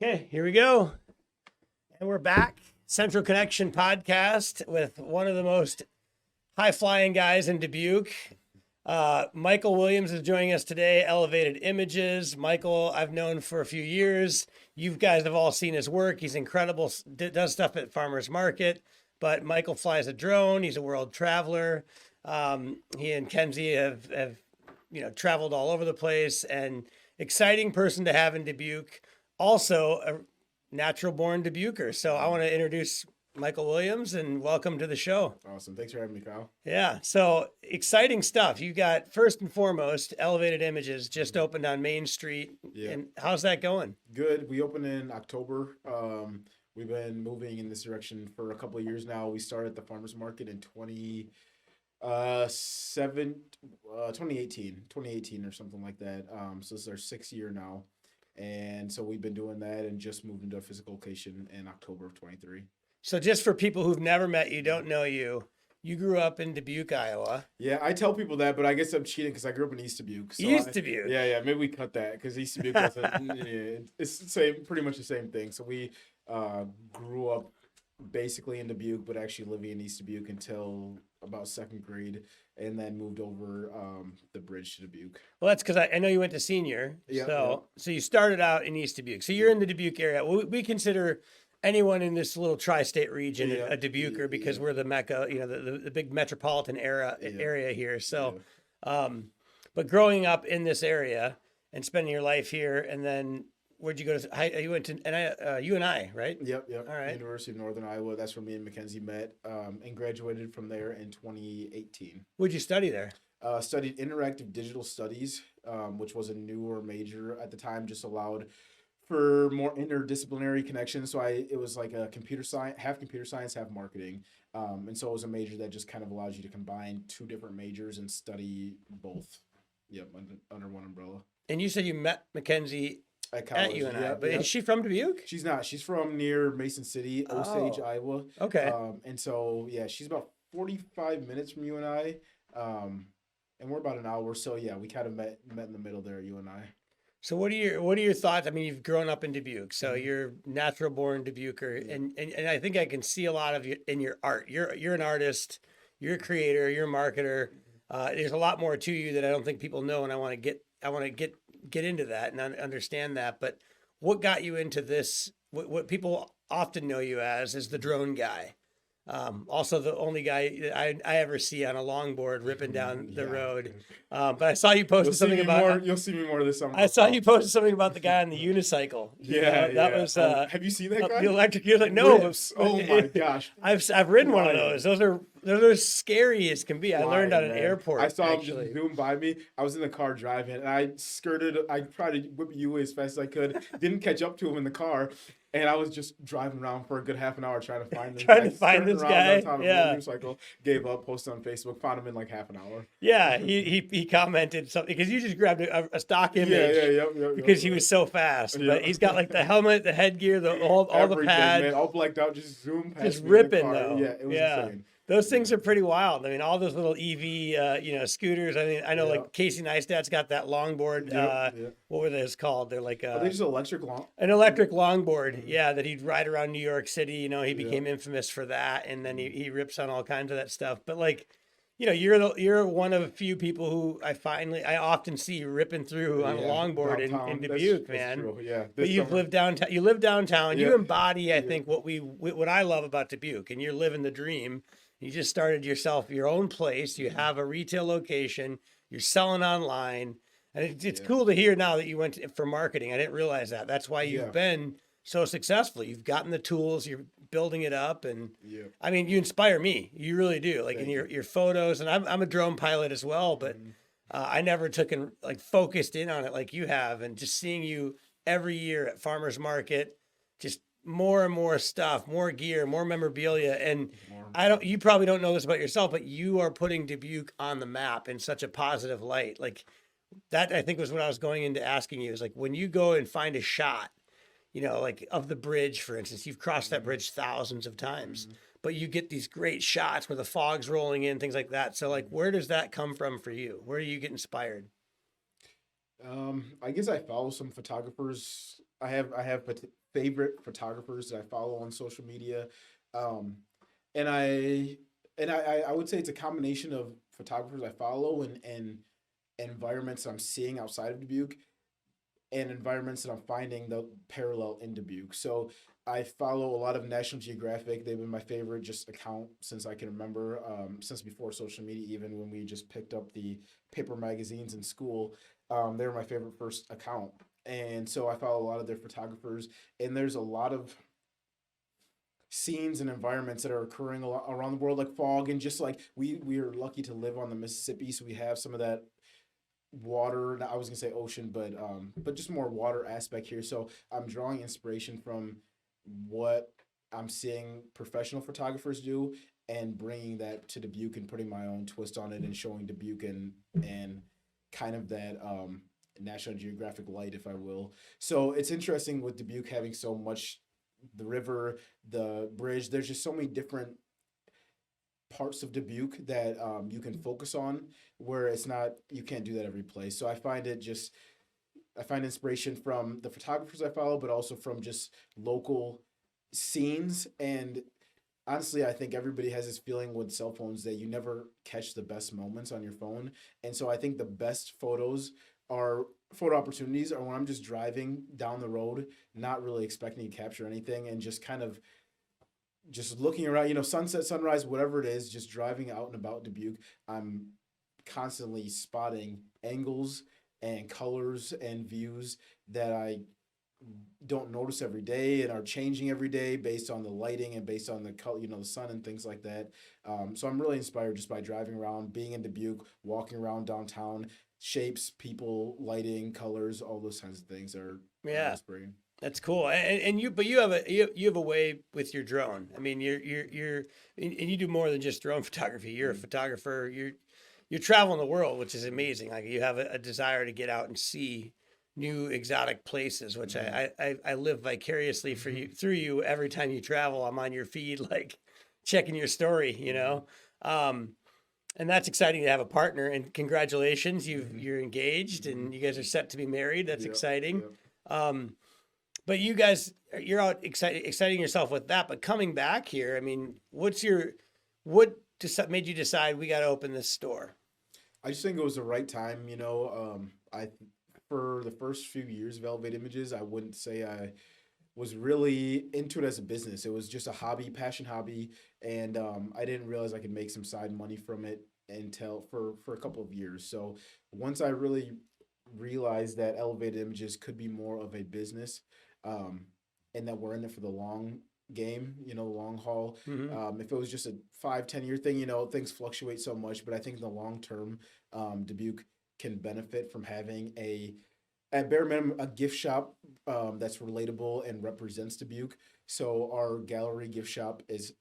Okay, here we go. And we're back. Central Connection podcast with one of the most high flying guys in Dubuque. Michael Williams is joining us today, Elevated Images. Michael, I've known for a few years. You guys have all seen his work. He's incredible, does stuff at Farmers Market. But Michael flies a drone. He's a world traveler. He and Kenzie have traveled all over the place, and exciting person to have in Dubuque. Also a natural born Dubuquer. So I want to introduce Michael Williams and welcome to the show. Awesome. Thanks for having me, Kyle. Yeah. So exciting stuff. You got, first and foremost, Elevated Images just opened on Main Street. Yeah. And how's that going? Good. We opened in October. We've been moving in this direction for a couple of years now. We started at the farmers market in 2018 or something like that. So this is our 6th year now. And so we've been doing that and just moved into a physical location in October of 23. So just for people who've never met you, don't know you, you grew up in Dubuque, Iowa. Yeah, I tell people that, but I guess I'm cheating because I grew up in East Dubuque. So East Dubuque. Yeah. Maybe we cut that because East Dubuque wasn't. It's the same, pretty much the same thing. So we grew up basically in Dubuque, but actually living in East Dubuque until about 2nd grade, and then moved over the bridge to Dubuque. Well, that's because I know you went to senior. So you started out in East Dubuque. So you're in the Dubuque area. We consider anyone in this little tri-state region a Dubuquer because we're the mecca, the big metropolitan area here. So, but growing up in this area and spending your life here, and then where'd you go to? You went to UNI, right? Yep. All right. University of Northern Iowa. That's where me and Mackenzie met, and graduated from there in 2018. What'd you study there? Studied interactive digital studies, which was a newer major at the time, just allowed for more interdisciplinary connections. So it was like a computer science, half marketing. And so it was a major that just kind of allows you to combine 2 different majors and study both. Yep, under one umbrella. And you said you met Mackenzie at college. At UNI, but is she from Dubuque? She's not. She's from near Mason City, Osage, Iowa. Okay. And so she's about 45 minutes from UNI, and we're about an hour. So yeah, we kind of met in the middle there at UNI. So what are your thoughts? I mean, you've grown up in Dubuque, so you're natural born Dubuquer, and I think I can see a lot of you in your art. You're an artist, you're a creator, you're a marketer. There's a lot more to you that I don't think people know, and I want to get into that and understand that. But what got you into this? What people often know you as is the drone guy. Also the only guy I ever see on a longboard ripping down the road. But I saw you posted something about. You'll see me more this summer. I saw you posted something about the guy on the unicycle. That was. Have you seen that guy? The electric. You're like, no. Rips. Oh my gosh. I've ridden one of those. Those are scary as can be. I learned at an airport. I saw him just zoom by me. I was in the car driving, and I tried to whip you away as fast as I could. Didn't catch up to him in the car. And I was just driving around for a good half an hour trying to find this guy. Yeah. Motorcycle, gave up, posted on Facebook, found him in like half an hour. Yeah, he commented something because you just grabbed a stock image. Because he was so fast. But he's got like the helmet, the headgear, all the pads. Man, all blacked out, just zoom past just ripping though. Yeah, it was insane. Those things are pretty wild. I mean, all those little EV, scooters. I mean, I know like Casey Neistat's got that longboard. What were those called? They're like are they just an electric longboard. Yeah, that he'd ride around New York City. He became infamous for that, and then he rips on all kinds of that stuff. But like, you're one of a few people who I often see ripping through on a longboard in Dubuque, man. True. Yeah, but you live downtown. You live downtown. You embody, I think, what I love about Dubuque, and you're living the dream. You just started your own place. You have a retail location. You're selling online. And it's cool to hear now that you went for marketing. I didn't realize that. That's why you've been so successful. You've gotten the tools. You're building it up. And I mean, you inspire me. You really do. Like in your photos. And I'm a drone pilot as well. But I never took and like focused in on it like you have. And just seeing you every year at Farmers Market, just more and more stuff, more gear, more memorabilia. And you probably don't know this about yourself, but you are putting Dubuque on the map in such a positive light. Like that, I think was what I was going into asking you is like, when you go and find a shot, like of the bridge, for instance, you've crossed that bridge thousands of times, but you get these great shots where the fog's rolling in, things like that. So like, where does that come from for you? Where do you get inspired? I guess I follow some photographers. I have favorite photographers that I follow on social media. Um, and I would say it's a combination of photographers I follow and environments I'm seeing outside of Dubuque and environments that I'm finding the parallel in Dubuque. So I follow a lot of National Geographic. They've been my favorite just account since I can remember, since before social media, even when we just picked up the paper magazines in school. They were my favorite first account. And so I follow a lot of their photographers, and there's a lot of scenes and environments that are occurring a lot around the world, like fog, and just like we are lucky to live on the Mississippi, so we have some of that water. I was gonna say ocean, but just more water aspect here. So I'm drawing inspiration from what I'm seeing professional photographers do and bringing that to Dubuque and putting my own twist on it and showing Dubuque and kind of that National Geographic light, if I will. So it's interesting with Dubuque having so much, the river, the bridge. There's just so many different parts of Dubuque that you can focus on, where it's not, you can't do that every place. So I find inspiration from the photographers I follow, but also from just local scenes. And honestly, I think everybody has this feeling with cell phones that you never catch the best moments on your phone. And so I think the best photo opportunities are when I'm just driving down the road, not really expecting to capture anything, and just kind of just looking around, sunset, sunrise, whatever it is, just driving out and about Dubuque. I'm constantly spotting angles and colors and views that I don't notice every day and are changing every day based on the lighting and based on the color, the sun and things like that. So I'm really inspired just by driving around, being in Dubuque, walking around downtown. Shapes, people, lighting, colors, all those kinds of things are inspiring. That's cool. But you have a way with your drone. I mean, and you do more than just drone photography. You're a photographer. You're traveling the world, which is amazing. Like, you have a desire to get out and see new exotic places, which I live vicariously for you, through you. Every time you travel, I'm on your feed, like checking your story, and that's exciting to have a partner. And congratulations, you're engaged and you guys are set to be married. That's exciting. Yep. But you guys, you're out exciting yourself with that. But coming back here, I mean, what made you decide we got to open this store? I just think it was the right time. For the first few years of Elevate Images, I wouldn't say I was really into it as a business. It was just a hobby, passion hobby, and I didn't realize I could make some side money from it until for a couple of years. So once I really realized that Elevated Images could be more of a business, and that we're in it for the long game, long haul. Mm-hmm. If it was just a 5-10 year thing, things fluctuate so much, but I think in the long term, Dubuque can benefit from having at bare minimum, a gift shop that's relatable and represents Dubuque. So our gallery gift shop is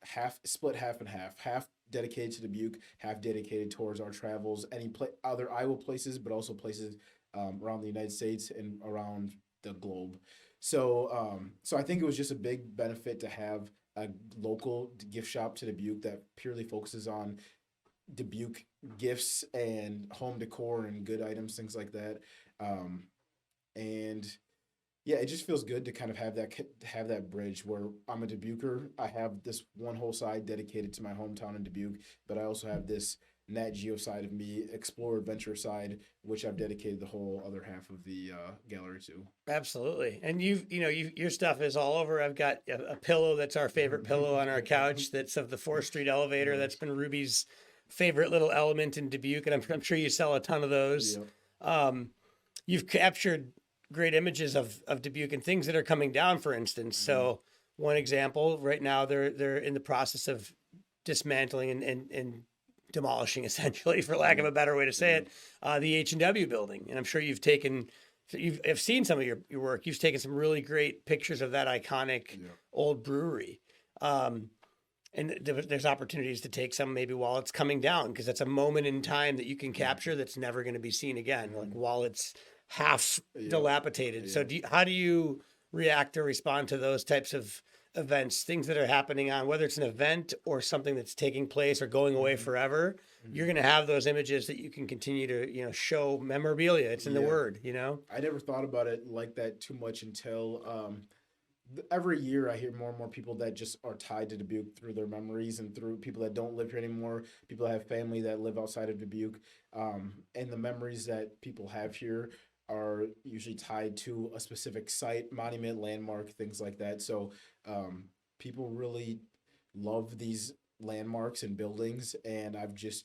split half and half dedicated to Dubuque, half dedicated towards our travels, other Iowa places, but also places around the United States and around the globe. So I think it was just a big benefit to have a local gift shop to Dubuque that purely focuses on Dubuque gifts and home decor and good items, things like that. And yeah, it just feels good to kind of have that bridge where I'm a Dubuquer. I have this one whole side dedicated to my hometown in Dubuque, but I also have this Nat Geo side of me, Explore Adventure side, which I've dedicated the whole other half of the gallery to. Absolutely. And your stuff is all over. I've got a pillow that's our favorite pillow on our couch. That's of the 4th Street elevator. That's been Ruby's favorite little element in Dubuque, and I'm sure you sell a ton of those. Yep. You've captured great images of Dubuque and things that are coming down, for instance. So one example, right now they're in the process of dismantling and demolishing, essentially, for lack of a better way to say it, the H&W building. And I'm sure you've seen some of your work. You've taken some really great pictures of that iconic old brewery. And there's opportunities to take some maybe while it's coming down, because that's a moment in time that you can capture that's never going to be seen again, like while it's half dilapidated. So how do you react or respond to those types of events, things that are happening on, whether it's an event or something that's taking place or going away forever? You're going to have those images that you can continue to, show memorabilia. It's in the word, I never thought about it like that too much until every year I hear more and more people that just are tied to Dubuque through their memories and through people that don't live here anymore, people that have family that live outside of Dubuque, and the memories that people have here are usually tied to a specific site, monument, landmark, things like that. So people really love these landmarks and buildings, and I've just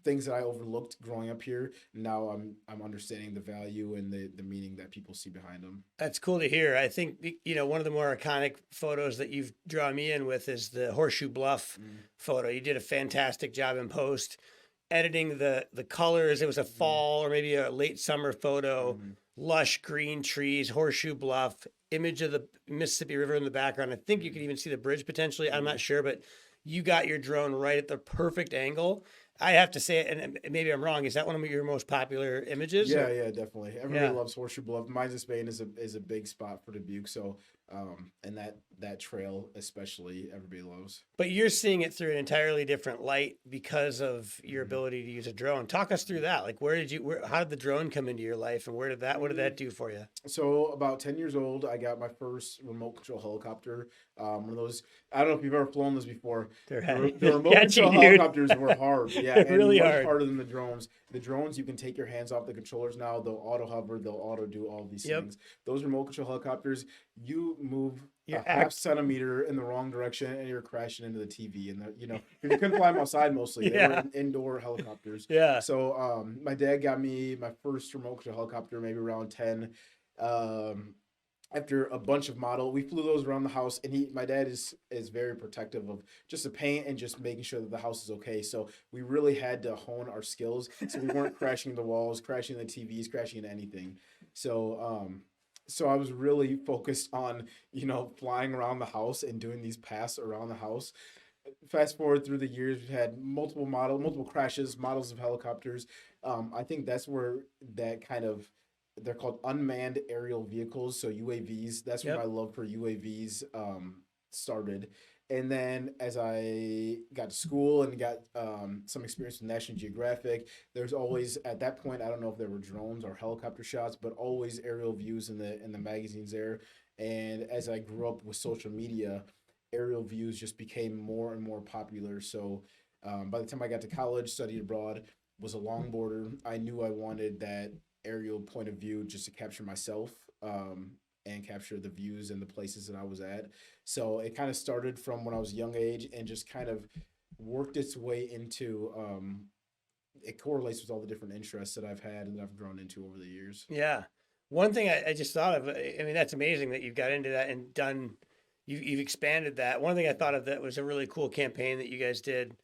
things that I overlooked growing up here. Now I'm understanding the value and the meaning that people see behind them. That's cool to hear. I think, one of the more iconic photos that you've drawn me in with is the Horseshoe Bluff Mm. photo. You did a fantastic job in post editing the colors. It was a fall or maybe a late summer photo, Mm. lush green trees, Horseshoe Bluff, image of the Mississippi River in the background. I think you could even see the bridge potentially. I'm not sure, but you got your drone right at the perfect angle. I have to say, and maybe I'm wrong, is that one of your most popular images? Yeah, Or- yeah, definitely. Everybody Yeah. loves Horseshoe Bluff. Mines of Spain is a big spot for Dubuque. So, and that trail especially, everybody loves. But you're seeing it through an entirely different light because of your Mhm. ability to use a drone. Talk us through that. Like, how did the drone come into your life, and what did that do for you? So about 10 years old, I got my first remote control helicopter. One of those, I don't know if you've ever flown this before. They're The remote sketchy, control dude. helicopters were hard, yeah, They're and really much hard. harder than the drones. The drones, you can take your hands off the controllers now. They'll auto hover, they'll auto do all these Yep. things. Those remote control helicopters, you move You're a half act- centimeter in the wrong direction and you're crashing into the TV. And you couldn't fly them outside mostly. They were Yeah. indoor helicopters. Yeah. So my dad got me my first remote control helicopter, maybe around 10. Um, After a bunch of model, we flew those around the house, and my dad is very protective of just the paint and just making sure that the house is okay. So we really had to hone our skills, so we weren't crashing the walls, crashing the TVs, crashing into anything. So so I was really focused on flying around the house and doing these pass around the house. Fast forward through the years, we've had multiple crashes, models of helicopters. I think that's where that kind of they're called unmanned aerial vehicles, so UAVs. That's where Yep. my love for UAVs started. And then as I got to school and got some experience with National Geographic, there's always at that point I don't know if there were drones or helicopter shots, but always aerial views in the magazines there. And as I grew up with social media, aerial views just became more and more popular. So by the time I got to college, studied abroad, was a longboarder. I knew I wanted that aerial point of view just to capture myself and capture the views and the places that I was at. So it kind of started from when I was a young age and just kind of worked its way into it correlates with all the different interests that I've had and that I've grown into over the years. Yeah. One thing I just thought of, I mean, that's amazing that you've got into that and you've expanded that. One thing I thought of that was a really cool campaign that you guys did.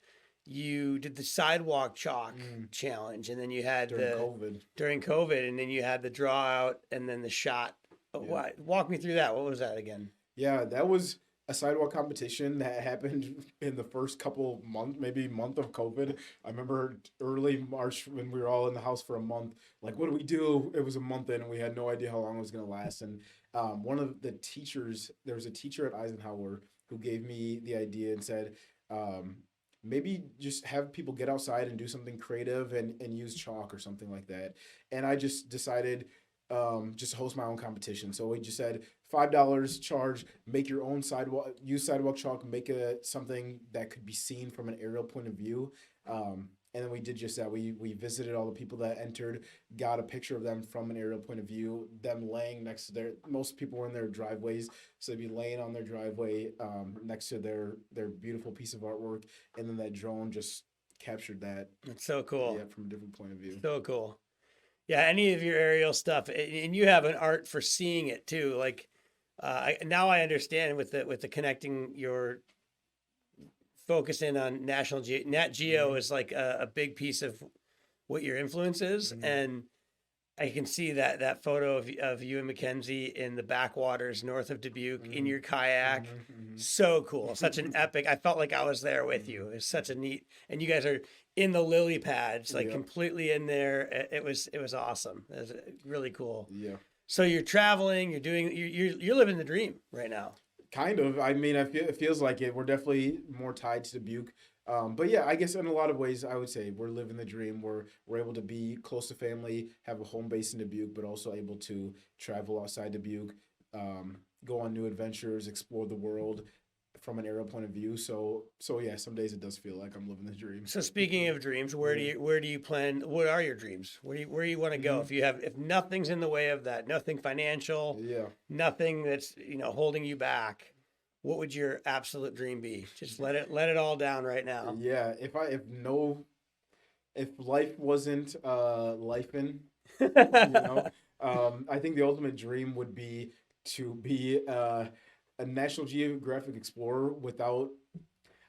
You did the sidewalk chalk challenge, and then you had during COVID, and then you had the draw out and then the shot. Yeah. Walk me through that. What was that again? Yeah, that was a sidewalk competition that happened in the first couple month, maybe month of COVID. I remember early March when we were all in the house for a month. Like, what do we do? It was a month in, and we had no idea how long it was going to last. And one of the teachers, there was a teacher at Eisenhower who gave me the idea and said, maybe just have people get outside and do something creative and use chalk or something like that. And I just decided just to host my own competition. So we just said $5 charge, make your own sidewalk, use sidewalk chalk, make something that could be seen from an aerial point of view. And then we did just that. We visited all the people that entered, got a picture of them from an aerial point of view, them laying next to most people were in their driveways. So they'd be laying on their driveway next to their beautiful piece of artwork. And then that drone just captured that. It's so cool. Yeah, from a different point of view. So cool. Yeah, any of your aerial stuff, and you have an art for seeing it too. Like now I understand with the connecting your focusing on Nat Geo is like a big piece of what your influence is, and I can see that photo of you and Mackenzie in the backwaters north of Dubuque in your kayak. So cool, such an epic. I felt like I was there with you. It's such a neat, and you guys are in the lily pads, like completely in there. It was awesome. It was really cool. Yeah. So you're traveling. You're living the dream right now. Kind of. I mean, it feels like it. We're definitely more tied to Dubuque. But yeah, I guess in a lot of ways, I would say we're living the dream. We're able to be close to family, have a home base in Dubuque, but also able to travel outside Dubuque. go on new adventures, explore the world from an aerial point of view. So yeah, some days it does feel like I'm living the dream. So speaking of dreams, Yeah. where do you plan? What are your dreams? Where do you want to go? Mhm. If nothing's in the way of that, nothing financial, Yeah. nothing that's holding you back, what would your absolute dream be? Just let it all down right now. Yeah. If life wasn't lifing, I think the ultimate dream would be to be a National Geographic explorer without.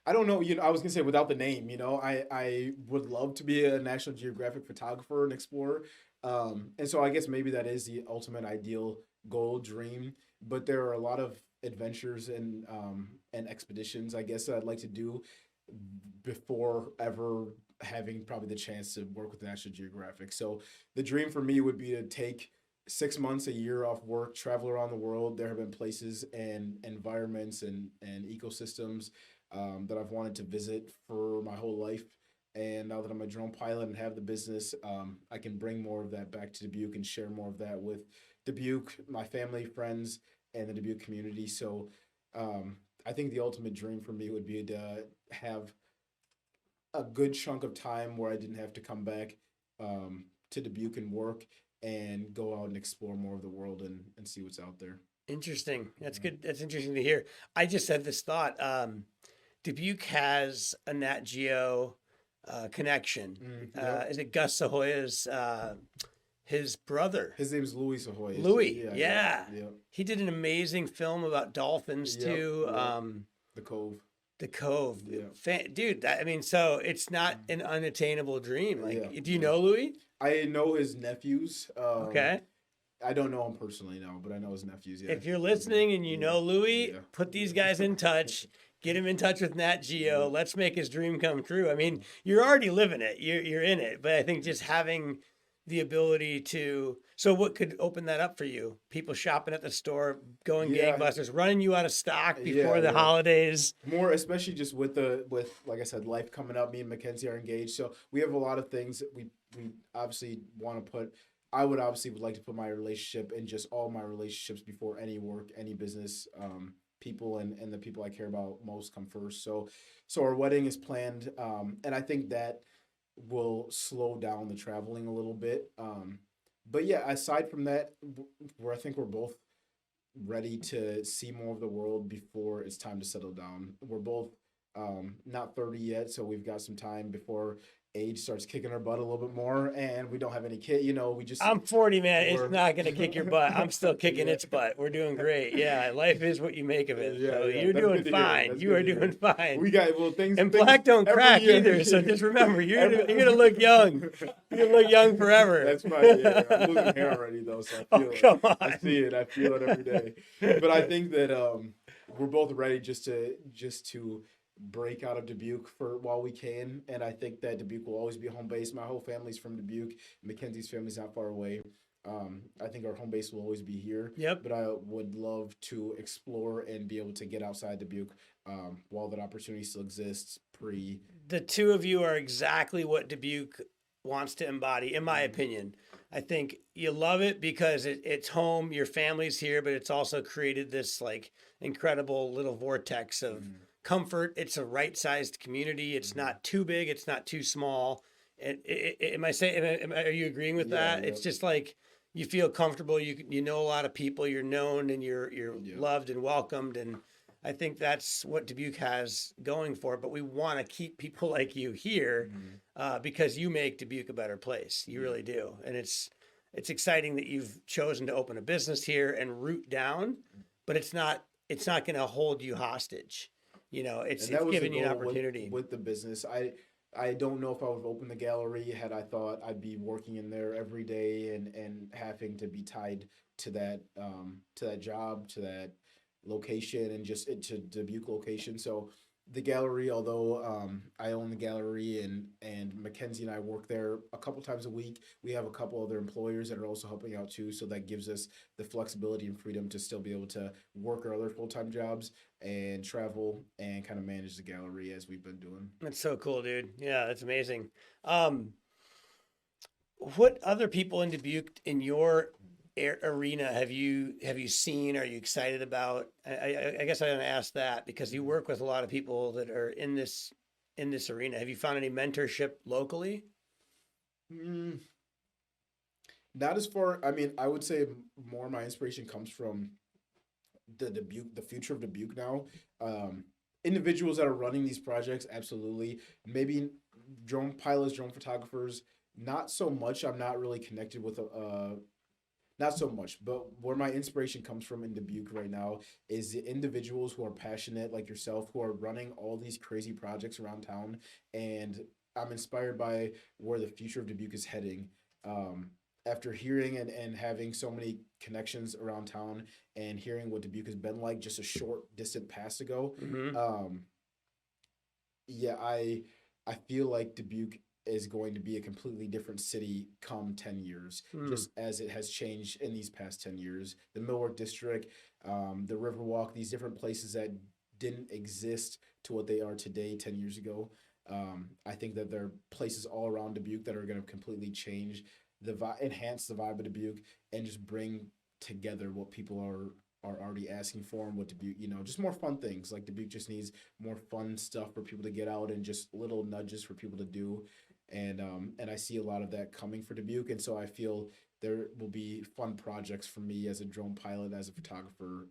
I don't know. I was gonna say without the name. I would love to be a National Geographic photographer and explorer. And so I guess maybe that is the ultimate ideal goal, dream. But there are a lot of adventures and expeditions, I guess, that I'd like to do before ever having probably the chance to work with National Geographic. So the dream for me would be to take 6 months, a year off work, travel around the world. There have been places and environments and ecosystems that I've wanted to visit for my whole life. And now that I'm a drone pilot and have the business, I can bring more of that back to Dubuque and share more of that with Dubuque, my family, friends, and the Dubuque community. So I think the ultimate dream for me would be to have a good chunk of time where I didn't have to come back to Dubuque and work and go out and explore more of the world and see what's out there. Interesting. That's good. That's interesting to hear. I just had this thought. Dubuque has a Nat Geo connection. Yep. Is it Gus Sahoya's his brother? His name's Louis Ahoy. Louis. Yeah, Yeah. yeah, He did an amazing film about dolphins yep, too. yep. The Cove. The Cove. Yeah, Dude, so it's not an unattainable dream. yeah, Like, do you yeah. know Louis? I know his nephews. Okay. I don't know him personally, no, but I know his nephews. Yeah. If you're listening and you Yeah, know Louis, yeah, put these guys in touch. Get him in touch with Nat Geo. Let's make his dream come true. I mean, you're already living it. You're in it. But I think just having the ability to. So what could open that up for you? People shopping at the store, going yeah, gangbusters, running you out of stock before yeah, the yeah. holidays. More, especially just with like I said, life coming up. Me and Mackenzie are engaged, so we have a lot of things that we obviously want to put. I would like to put my relationship and just all my relationships before any work, any business. People and the people I care about most come first. So our wedding is planned, and I think that will slow down the traveling a little bit. But yeah, aside from that, where I think we're both ready to see more of the world before it's time to settle down. We're both not 30 yet, so we've got some time before age starts kicking our butt a little bit more, and we don't have any kid. We just I'm 40, man. we're It's not gonna kick your butt. I'm still kicking yeah. its butt. We're doing great. Yeah, life is what you make of it. Yeah, So yeah. you're That's doing good to hear. fine. That's You good are to hear. doing fine. We got things And things black don't every crack year. either. So just remember, you're Every- gonna look young. You're gonna look young forever. That's fine. Yeah, I'm losing hair already though, so I Oh, feel it. come I on. see it. I feel it every day. But I think that we're both ready just to break out of Dubuque for while we can, and I think that Dubuque will always be home base. My whole family's from Dubuque. Mackenzie's family's not far away. I think our home base will always be here. Yep. But I would love to explore and be able to get outside Dubuque while that opportunity still exists. The two of you are exactly what Dubuque wants to embody, in my opinion. I think you love it because it's home, your family's here, but it's also created this like incredible little vortex of comfort. It's a right-sized community. It's not too big. It's not too small. Am I saying? Are you agreeing with Yeah, that? yeah. It's just like you feel comfortable. You know a lot of people. You're known and you're Yeah. loved and welcomed. And I think that's what Dubuque has going for it. But we want to keep people like you here because you make Dubuque a better place. You really do. And it's exciting that you've chosen to open a business here and root down, but it's not going to hold you hostage. It's And that was the giving you an goal opportunity. with the business. I don't know if I would have opened the gallery had I thought I'd be working in there every day and having to be tied to that job, to that location, and just to Dubuque location. So the gallery, although I own the gallery and Mackenzie and I work there a couple times a week, we have a couple other employers that are also helping out too. So that gives us the flexibility and freedom to still be able to work our other full-time jobs and travel and kind of manage the gallery as we've been doing. That's so cool, dude. Yeah, that's amazing. What other people in Dubuque, in your arena have you seen? Are you excited about? I guess I'm gonna ask that because you work with a lot of people that are in this arena. Have you found any mentorship locally? Mm, not as far. I mean, I would say more my inspiration comes from the Dubuque, the future of Dubuque now. Um, Individuals that are running these projects, absolutely. Maybe drone pilots, drone photographers, not so much. I'm not really connected with not so much, but where my inspiration comes from in Dubuque right now is the individuals who are passionate like yourself, who are running all these crazy projects around town, and I'm inspired by where the future of Dubuque is heading. Um, After hearing and having so many connections around town and hearing what Dubuque has been like just a short distant past ago, Mm-hmm. um, yeah, I feel like Dubuque is going to be a completely different city come 10 years, Mm. just as it has changed in these past 10 years. The Millwork District, the Riverwalk, these different places that didn't exist to what they are today 10 years ago. I think that there are places all around Dubuque that are going to completely change enhance the vibe of Dubuque, and just bring together what people are already asking for, and what Dubuque, just more fun things. Like Dubuque just needs more fun stuff for people to get out, and just little nudges for people to do. And I see a lot of that coming for Dubuque, and so I feel there will be fun projects for me as a drone pilot, as a photographer,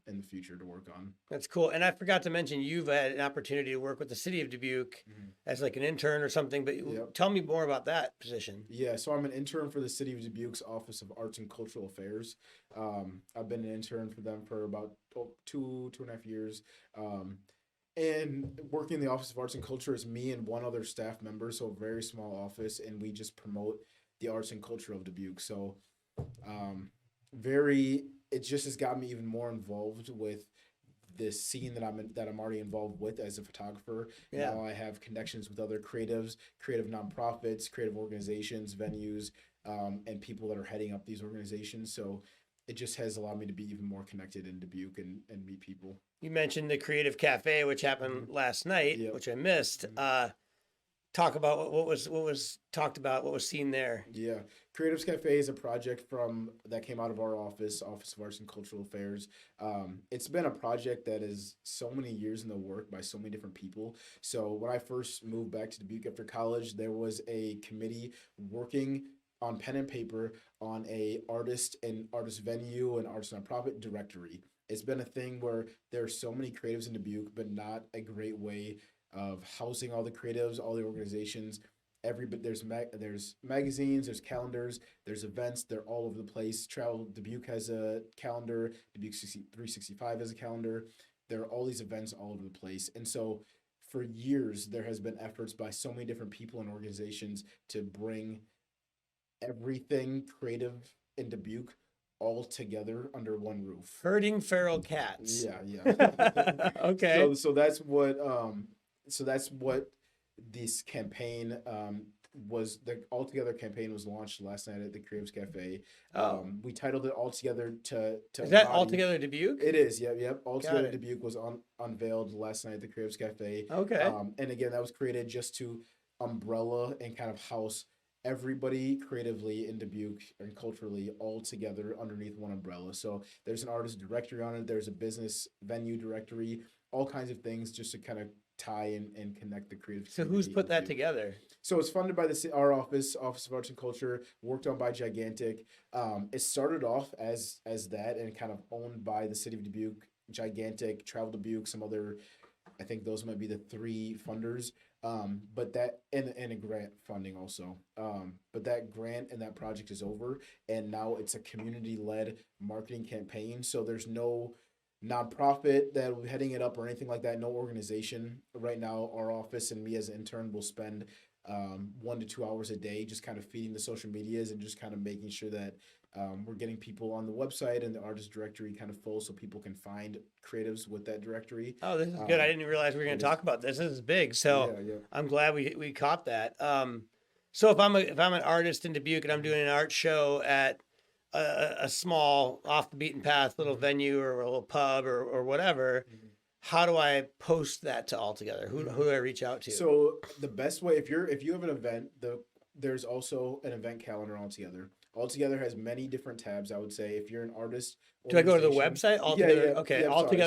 in the future to work on. That's cool. And I forgot to mention you've had an opportunity to work with the city of Dubuque Mhm. as like an intern or something. But Yep. tell me more about that position. Yeah, so I'm an intern for the City of Dubuque's Office of Arts and Cultural Affairs. I've been an intern for them for about 2.5 years. Um, and working in the Office of Arts and Culture is me and one other staff member, so a very small office, and we just promote the arts and culture of Dubuque. So, um, it just has got me even more involved with this scene that I'm already involved with as a photographer. Yeah. Now I have connections with other creatives, creative nonprofits, creative organizations, venues, and people that are heading up these organizations. So it just has allowed me to be even more connected in Dubuque, and meet people. You mentioned the Creative Cafe, which happened Mm-hmm. last night, Yep. which I missed. Mm-hmm. Talk about what was talked about, what was seen there. Yeah, Creatives Cafe is a project from that came out of our Office of Arts and Cultural Affairs. It's been a project that is so many years in the work by so many different people. So when I first moved back to Dubuque after college, there was a committee working on pen and paper on a artist venue and artist nonprofit directory. It's been a thing where there are so many creatives in Dubuque, but not a great way of housing all the creatives, all the organizations. There's magazines, there's calendars, there's events. They're all over the place. Travel Dubuque has a calendar. Dubuque 365 has a calendar. There are all these events all over the place, and so for years there has been efforts by so many different people and organizations to bring everything creative in Dubuque all together under one roof. Herding feral cats. Yeah, yeah. Okay. So that's what this campaign was. The All Together campaign was launched last night at the Creatives Cafe. Oh, We titled it All Together to is that embody. altogether Dubuque? It is, yep. All Got Together it. Dubuque was unveiled last night at the Creatives Cafe. Okay. And again, that was created just to umbrella and kind of house everybody creatively in Dubuque and culturally all together underneath one umbrella. So there's an artist directory on it. There's a business venue directory, all kinds of things just to kind of tie and connect the creative So who's community put of that Dubuque. together? So it's funded by our Office of Arts and Culture, worked on by Gigantic. It started off as that and kind of owned by the city of Dubuque, Gigantic, Travel Dubuque, some other. I think those might be the three funders. But that and a grant funding also. But that grant and that project is over, and now it's a community led marketing campaign. So there's no nonprofit that will be heading it up or anything like that. No organization right now. Our office and me as an intern will spend 1 to 2 hours a day just kind of feeding the social medias and just kind of making sure that we're getting people on the website and the artist directory kind of full so people can find creatives with that directory. Oh, this is good. I didn't realize we were going It to is. talk about this. This is big. So Yeah, yeah. I'm glad we caught that. So if I'm an artist in Dubuque and I'm doing an art show at a small off the beaten path little venue or a little pub or whatever, how do I post that to Altogether? Who do I reach out to? So the best way, if you have an event, there's also an event calendar altogether. All Together has many different tabs. I would say if you're an artist Do I go to the organization, website yeah, altogether? yeah, Okay, yeah. I'm sorry.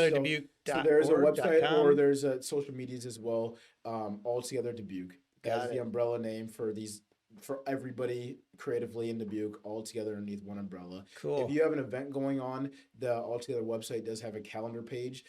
So there's a website or altogetherdubuque.org.com. there's a social medias as well. All Together Dubuque. That is Got the it. umbrella name for these for everybody creatively in Dubuque, all together underneath one umbrella. If Cool. you have an event going on, the Altogether website does have a calendar page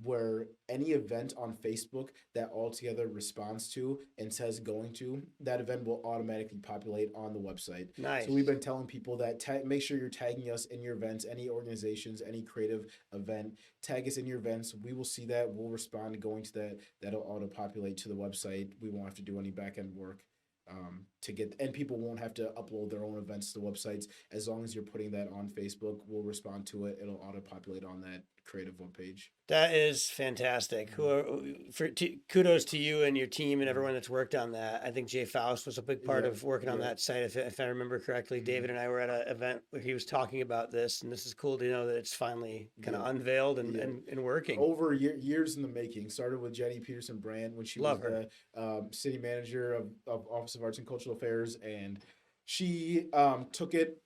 where any event on Facebook that Altogether responds to and says going to, that event will automatically populate on the website. So we've Nice. been telling people that make sure you're tagging us in your events, any organizations, any creative event, tag us in your events. We will see that. We'll respond to going to that. That'll auto populate to the website. We won't have to do any back end work to get, and people won't have to upload their own events to the websites. As long as you're putting that on Facebook, we'll respond to it. It'll auto populate on that creative webpage. That is fantastic. Kudos to you and your team and everyone that's worked on that. I think Jay Faust was a big part Yeah, of working on yeah. that site. If I remember correctly, David and I were at an event where he was talking about this, and this is cool to know that it's finally kind of Yeah. unveiled and, Yeah. and working. Over years in the making. Started with Jenny Peterson Brand when she Love was her. the city manager of Office of Arts and Cultural Affairs, and she took it.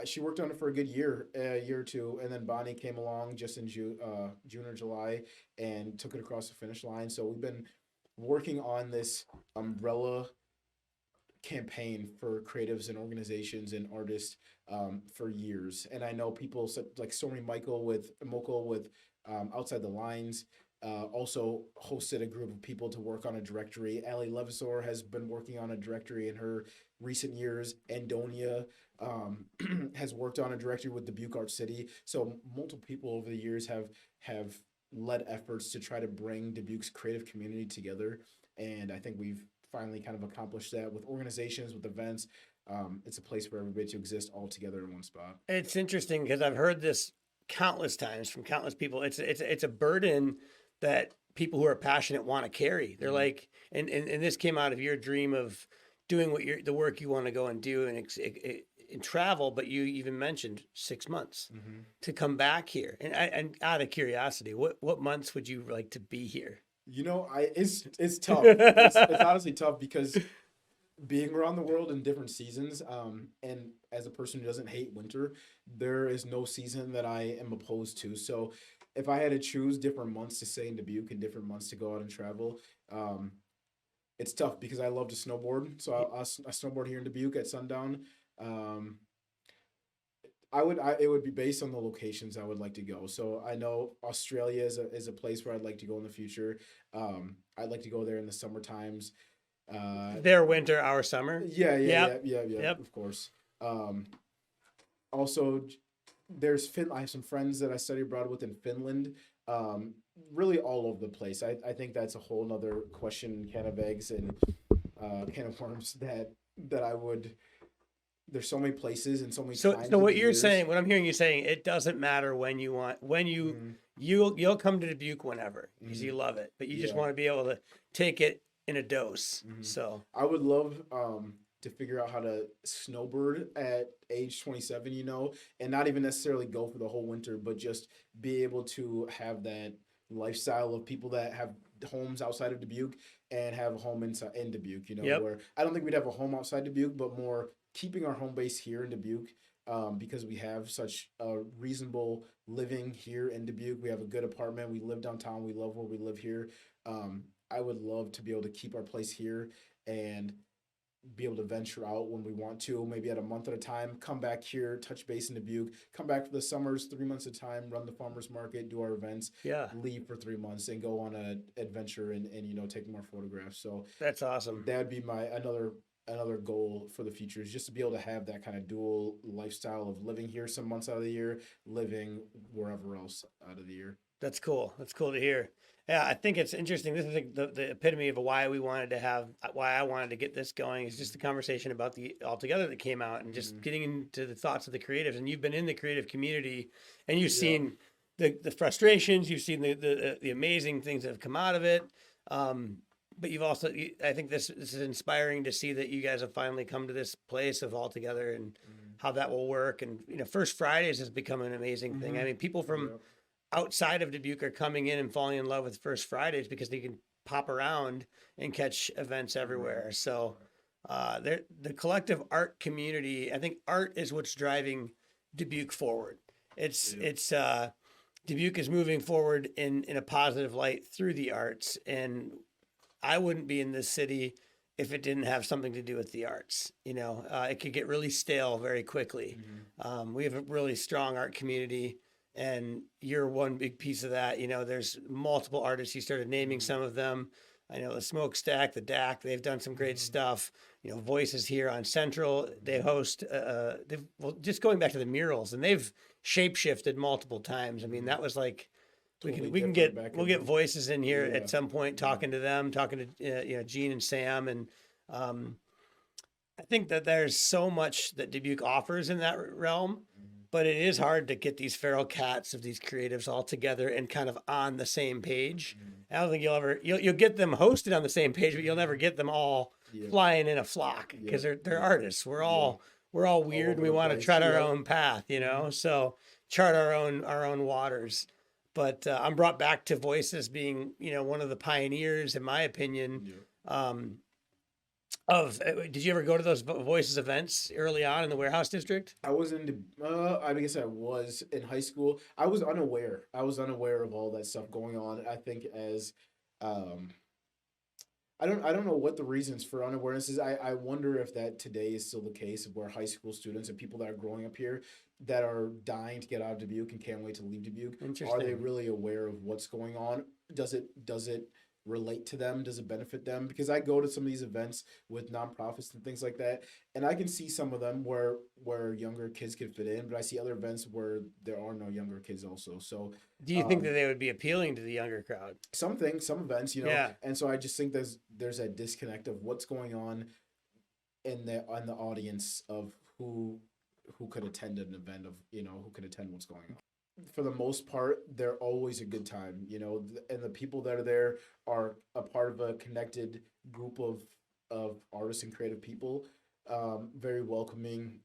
She worked on it for a year or two, and then Bonnie came along just in June or July, and took it across the finish line. So we've been working on this umbrella campaign for creatives and organizations and artists for years. And I know people like Stormy Mokel with Outside the Lines. Also hosted a group of people to work on a directory. Ali Levisor has been working on a directory in her recent years. Andonia has worked on a directory with Dubuque Art City. So multiple people over the years have led efforts to try to bring Dubuque's creative community together. And I think we've finally kind of accomplished that with organizations, with events. It's a place for everybody to exist all together in one spot. It's interesting because I've heard this countless times from countless people. It's a burden that people who are passionate want to carry. They're like, and this came out of your dream of doing the work you want to go and do and travel. But you even mentioned 6 months to come back here. And out of curiosity, what months would you like to be here? You know, it's tough. It's honestly tough because being around the world in different seasons, and as a person who doesn't hate winter, there is no season that I am opposed to. So if I had to choose different months to stay in Dubuque and different months to go out and travel, it's tough because I love to snowboard. So I snowboard here in Dubuque at sundown. Um, it would be based on the locations I would like to go. So I know Australia is a place where I'd like to go in the future. I'd like to go there in the summer times. Their winter, our summer. Yep. Yeah. Yep. Of course. Also, I have some friends that I study abroad with in Finland. Really all over the place. I think that's a whole nother question, can of eggs and can of worms that I would. There's so many places and so many times. So what of the you're years. saying, what I'm hearing you saying, it doesn't matter when you'll come to Dubuque whenever because you love it, but you just Yeah. want to be able to take it in a dose. So I would love to figure out how to snowboard at age 27, and not even necessarily go for the whole winter, but just be able to have that lifestyle of people that have homes outside of Dubuque and have a home in Dubuque, Yep. where I don't think we'd have a home outside Dubuque, but more keeping our home base here in Dubuque. Because we have such a reasonable living here in Dubuque. We have a good apartment. We live downtown. We love where we live here. I would love to be able to keep our place here and be able to venture out when we want to, maybe at a month at a time, come back here, touch base in Dubuque, come back for the summers, 3 months at a time, run the farmers market, do our events, yeah, leave for 3 months and go on an adventure and take more photographs. So that's awesome. that'd be my another goal for the future, is just to be able to have that kind of dual lifestyle of living here some months out of the year, living wherever else out of the year. That's cool. That's cool to hear. Yeah, I think it's interesting. This is the epitome of why I wanted to get this going. Is just the conversation about the Altogether that came out and just getting into the thoughts of the creatives. And you've been in the creative community and you've seen the frustrations, you've seen the amazing things that have come out of it. But you've also, I think this is inspiring to see that you guys have finally come to this place of Altogether and how that will work. And, First Fridays has become an amazing thing. I mean, people from outside of Dubuque are coming in and falling in love with First Fridays because they can pop around and catch events everywhere. So The collective art community. I think art is what's driving Dubuque forward. It's Dubuque is moving forward in a positive light through the arts, and I wouldn't be in this city if it didn't have something to do with the arts. It could get really stale very quickly. We have a really strong art community, and you're one big piece of that. There's multiple artists. You started naming some of them. I know the Smokestack, the DAC, they've done some great stuff. Voices here on Central, they host, just going back to the murals, and they've shapeshifted multiple times. I mean, that was like, we'll get Voices in here at some point, talking to them, talking to Gene and Sam, and I think that there's so much that Dubuque offers in that realm, but it is hard to get these feral cats of these creatives all together and kind of on the same page. I don't think you'll get them hosted on the same page, but you'll never get them all flying in a flock, because they're artists. We're all weird, and we want to tread our own path, so chart our own waters. But I'm brought back to Voices being, one of the pioneers, in my opinion. Did you ever go to those Voices events early on in the Warehouse District? I was I guess I was in high school. I was unaware of all that stuff going on. I think as, I don't know what the reasons for unawareness is. I wonder if that today is still the case, of where high school students and people that are growing up here that are dying to get out of Dubuque and can't wait to leave Dubuque, are they really aware of what's going on? Does it relate to them? Does it benefit them? Because I go to some of these events with nonprofits and things like that, and I can see some of them where younger kids can fit in, but I see other events where there are no younger kids also. So do you think that they would be appealing to the younger crowd? Some events, and so I just think there's that disconnect of what's going on in the audience of who could attend an event, of who could attend what's going on. For the most part, they're always a good time, and the people that are there are a part of a connected group of artists and creative people, very welcoming.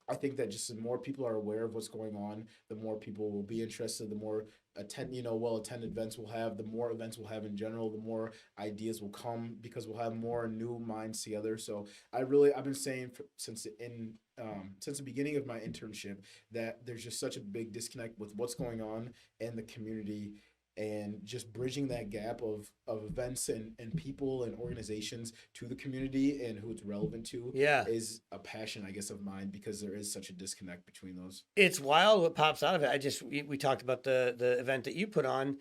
I think that just the more people are aware of what's going on, the more people will be interested, the more well-attended events we'll have, the more events we'll have in general, the more ideas will come, because we'll have more new minds together. So I've been saying since the beginning of my internship that there's just such a big disconnect with what's going on in the community, and just bridging that gap of events and people and organizations to the community and who it's relevant to is a passion, I guess, of mine, because there is such a disconnect between those. It's wild what pops out of it. We talked about the event that you put on.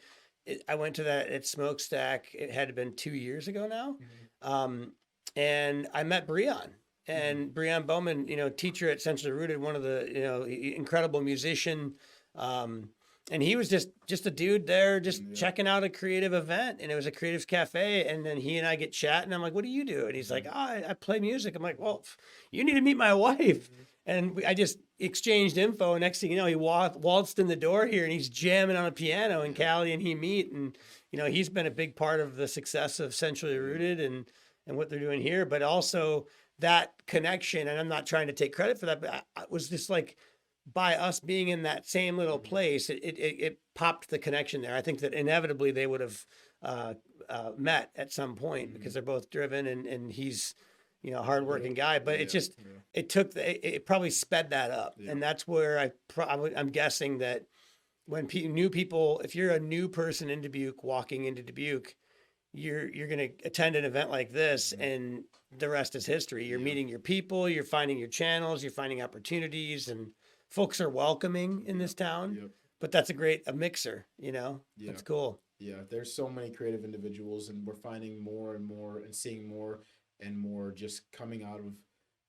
I went to that at Smokestack. It had been 2 years ago now. And I met Breon. And Breon Bowman, teacher at Centrally Rooted, one of the, incredible musician. And he was just a dude there, just checking out a creative event, and it was a creatives cafe. And then he and I get chatting. I'm like, "What do you do?" And he's like, I play music." I'm like, "Well, you need to meet my wife." And I just exchanged info. And next thing you know, he waltzed in the door here, and he's jamming on a piano. And Callie and he meet, and he's been a big part of the success of Centrally Rooted and what they're doing here. But also that connection, and I'm not trying to take credit for that, but I was just like, by us being in that same little place, it popped the connection there. I think that inevitably they would have met at some point, because they're both driven, and he's a hardworking guy. But it probably sped that up, and that's where I'm guessing that when new people, if you're a new person in Dubuque walking into Dubuque, you're going to attend an event like this, and the rest is history. You're meeting your people, you're finding your channels, you're finding opportunities, and folks are welcoming in this town. But that's a mixer, That's cool. Yeah, there's so many creative individuals, and we're finding more and more and seeing more and more just coming out of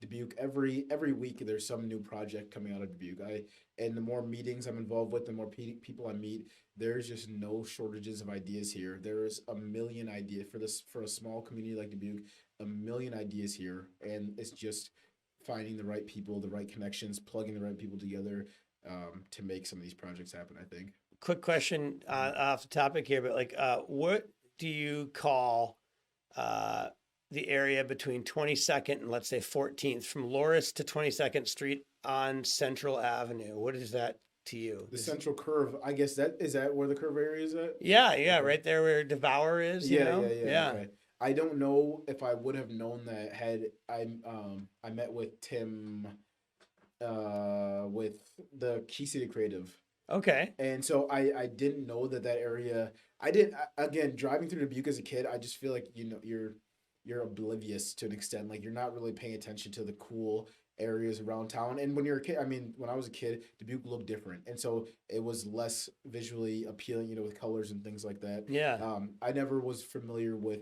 Dubuque. Every week there's some new project coming out of Dubuque. And the more meetings I'm involved with, the more people I meet, there's just no shortages of ideas here. There's a million ideas for a small community like Dubuque, a million ideas here, and it's just finding the right people, the right connections, plugging the right people together, to make some of these projects happen, I think. Quick question off the topic here, but what do you call the area between 22nd and, let's say, 14th, from Loris to 22nd Street on Central Avenue? What is that to you? The central curve, I guess is that where the curve area is at? Yeah, okay. Right there where Devour is. Yeah. Okay. I don't know if I would have known that had I met with Tim with the Key City Creative. Okay. And so I didn't know that area. I didn't again driving through Dubuque as a kid. I just feel like you're oblivious to an extent. Like you're not really paying attention to the cool areas around town. And when you're a kid, I mean, when I was a kid, Dubuque looked different, and so it was less visually appealing, with colors and things like that. Yeah. I never was familiar with